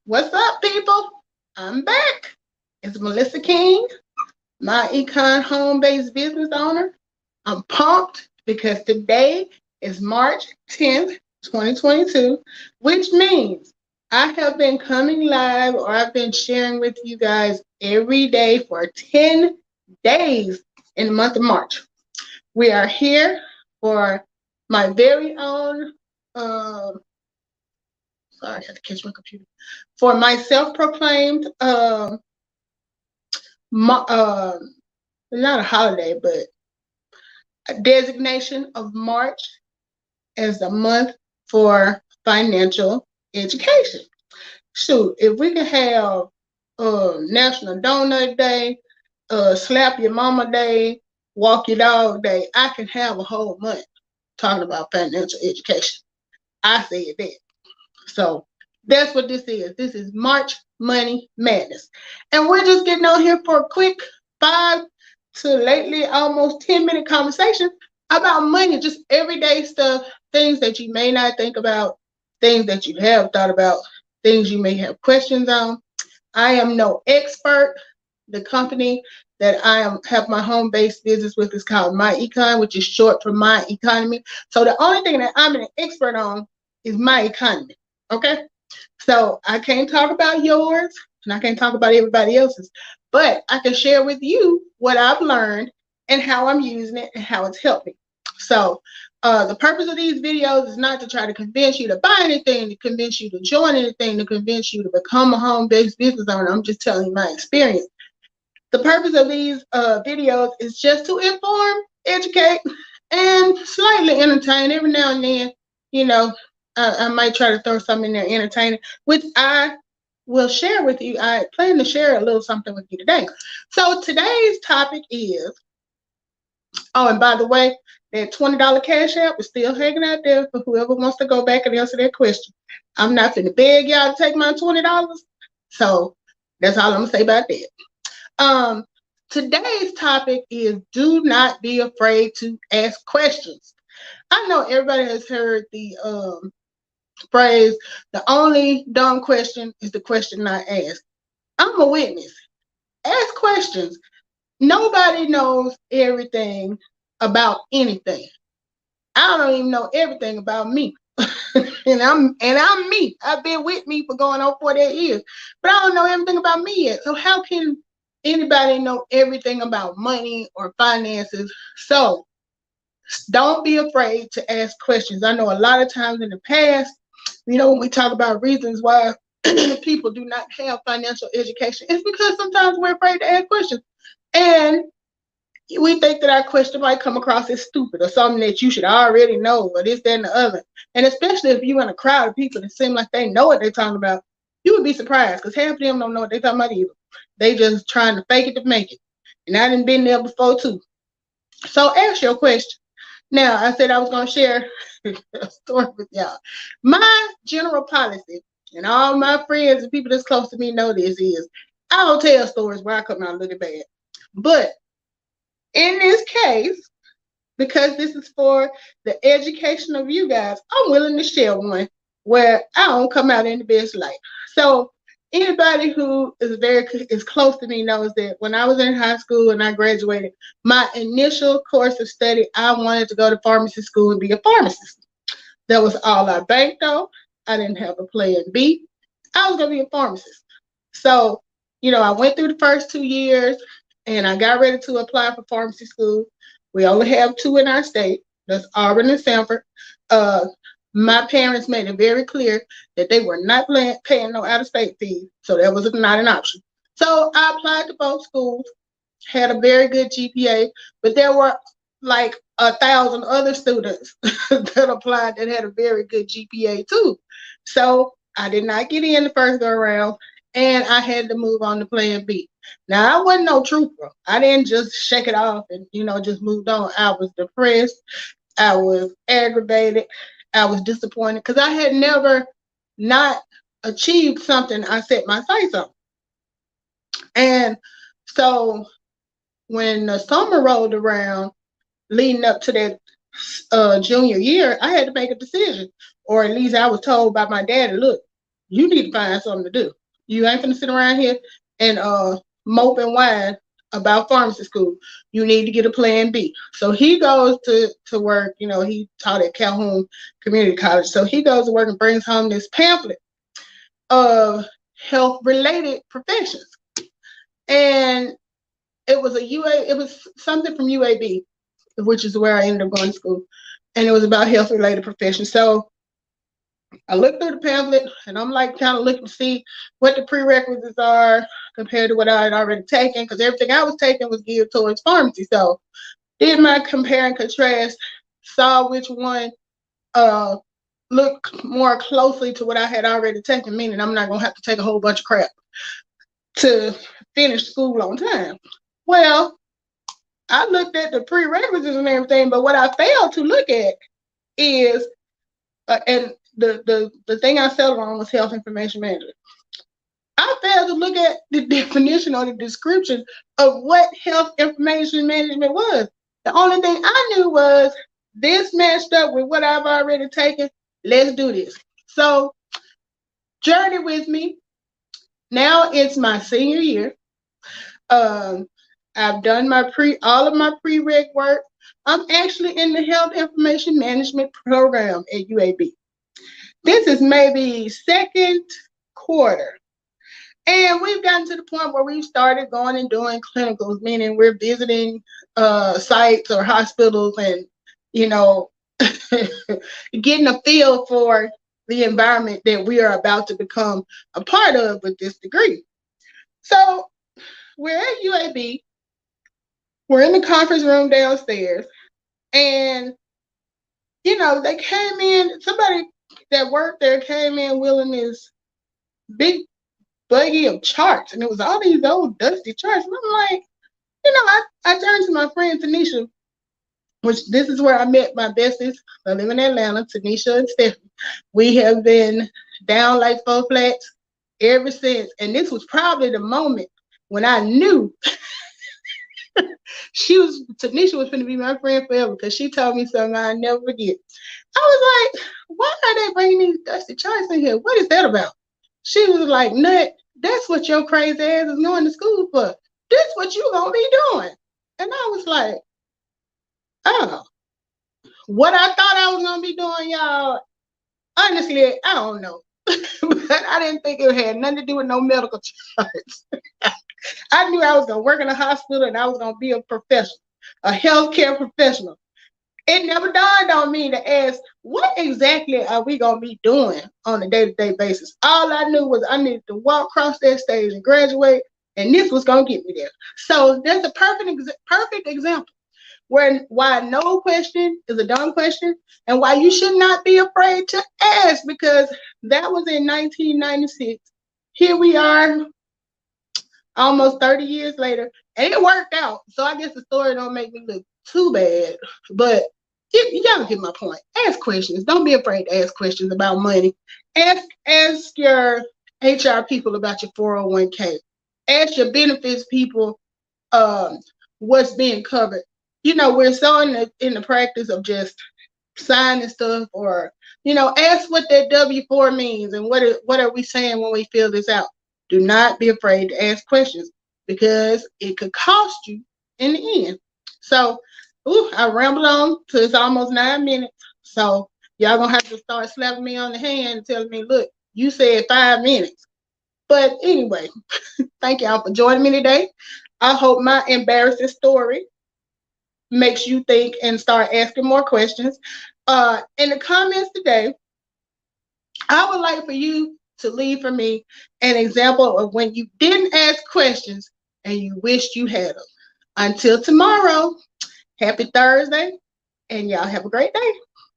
What's up, people? I'm back. It's Melissa King, myEcon home-based business owner. I'm pumped because today is March 10th, 2022, which means I have been coming live or I've been sharing with you guys every day for 10 days in the month of March. We are here for my very own sorry, I had to catch my computer. For my self-proclaimed, not a holiday, but a designation of March as the month for financial education. Shoot, if we could have National Donut Day, Slap Your Mama Day, Walk Your Dog Day, I can have a whole month talking about financial education. I said that. So that's what this is. This is March Money Madness. And we're just getting on here for a quick 5 to lately almost 10-minute conversation about money, just everyday stuff, things that you may not think about, things that you have thought about, things you may have questions on. I am no expert. The company that have my home-based business with is called myEcon, which is short for My Economy. So the only thing that I'm an expert on is my economy. Okay? So I can't talk about yours and I can't talk about everybody else's, but I can share with you what I've learned and how I'm using it and how it's helped me. So the purpose of these videos is not to try to convince you to buy anything, to convince you to join anything, to convince you to become a home-based business owner. I'm just telling you my experience. The purpose of these videos is just to inform, educate, and slightly entertain. Every now and then, you know, I might try to throw something in there entertaining, which I will share with you. I plan to share a little something with you today. So today's topic is, oh, and by the way, that $20 Cash App is still hanging out there for whoever wants to go back and answer that question. I'm not finna beg y'all to take my $20. So that's all I'm gonna say about that. Today's topic is do not be afraid to ask questions. I know everybody has heard the phrase, the only dumb question is the question not asked. I'm a witness. Ask questions. Nobody knows everything about anything. I don't even know everything about me. and I'm me. I've been with me for going on 48 years. But I don't know everything about me yet. So how can anybody know everything about money or finances? So don't be afraid to ask questions. I know a lot of times in the past, when we talk about reasons why people do not have financial education, it's because sometimes we're afraid to ask questions. And we think that our question might come across as stupid or something that you should already know, or this, that, and the other. And especially if you're in a crowd of people that seem like they know what they're talking about, you would be surprised because half of them don't know what they're talking about either. They just trying to fake it to make it. And I done been there before too. So ask your question. Now, I said I was going to share a story with y'all. My general policy, and all my friends and people that's close to me know this, is I don't tell stories where I come out looking bad. But in this case, because this is for the education of you guys, I'm willing to share one where I don't come out in the best light. So anybody who is close to me knows that when I was in high school and I graduated, my initial course of study, I wanted to go to pharmacy school and be a pharmacist. That was all I banked on. I didn't have a plan B. I was going to be a pharmacist. So, I went through the first 2 years and I got ready to apply for pharmacy school. We only have 2 in our state. That's Auburn and Sanford. My parents made it very clear that they were not paying no out-of-state fees, so that was not an option. So I applied to both schools, had a very good GPA, but there were like 1,000 other students that applied that had a very good GPA too. So I did not get in the first go around, and I had to move on to plan B. Now, I wasn't no trooper. I didn't just shake it off and, just moved on. I was depressed. I was aggravated. I was disappointed because I had never not achieved something I set my sights on. And so when the summer rolled around, leading up to that junior year, I had to make a decision. Or at least I was told by my daddy, look, You need to find something to do. You ain't gonna sit around here and mope and whine about pharmacy school. You need to get a plan B. So he goes to work. He taught at Calhoun Community College. So he goes to work and brings home this pamphlet of health related professions. And it was it was something from UAB, which is where I ended up going to school. And it was about health related professions. So I looked through the pamphlet and I'm like kind of looking to see what the prerequisites are compared to what I had already taken, because everything I was taking was geared towards pharmacy. So did my compare and contrast, saw which one looked more closely to what I had already taken, meaning I'm not going to have to take a whole bunch of crap to finish school on time. Well, I looked at the prerequisites and everything, but what I failed to look at is, and the thing I settled on was health information management. I failed to look at the definition or the description of what health information management was. The only thing I knew was this matched up with what I've already taken. Let's do this. So, journey with me. Now it's my senior year. I've done all of my pre-reg work. I'm actually in the health information management program at UAB. This is maybe second quarter. And we've gotten to the point where we've started going and doing clinicals, meaning we're visiting sites or hospitals and, getting a feel for the environment that we are about to become a part of with this degree. So we're at UAB. We're in the conference room downstairs. And, they came in, somebody that worked there came in wheeling this big buggy of charts, and it was all these old dusty charts. And I'm like, I turned to my friend Tanisha, which this is where I met my besties. I live in Atlanta, Tanisha and Stephanie. We have been down like four flats ever since. And this was probably the moment when I knew Tanisha was going to be my friend forever, because she told me something I'll never forget. I was like, why are they bringing these dusty charts in here? What is that about? She was like, Nut, that's what your crazy ass is going to school for. This what you gonna be doing. And I was like, oh. What I thought I was gonna be doing, y'all, honestly, I don't know. But I didn't think it had nothing to do with no medical charts. I knew I was gonna work in a hospital and I was gonna be a professional, a healthcare professional. It never dawned on me to ask, what exactly are we going to be doing on a day-to-day basis? All I knew was I needed to walk across that stage and graduate, and this was going to get me there. So that's a perfect example why no question is a dumb question, and why you should not be afraid to ask, because that was in 1996. Here we are, almost 30 years later, and it worked out. So I guess the story don't make me look too bad, but y'all get my point. Ask questions. Don't be afraid to ask questions about money. Ask your HR people about your 401k. Ask your benefits people what's being covered. We're so in the practice of just signing stuff, or ask what that W-4 means and what are we saying when we fill this out. Do not be afraid to ask questions, because it could cost you in the end. So I rambled on till it's almost 9 minutes. So y'all gonna have to start slapping me on the hand and telling me, look, you said 5 minutes. But anyway, thank y'all for joining me today. I hope my embarrassing story makes you think and start asking more questions. In the comments today, I would like for you to leave for me an example of when you didn't ask questions and you wished you had them. Until tomorrow, happy Thursday, and y'all have a great day.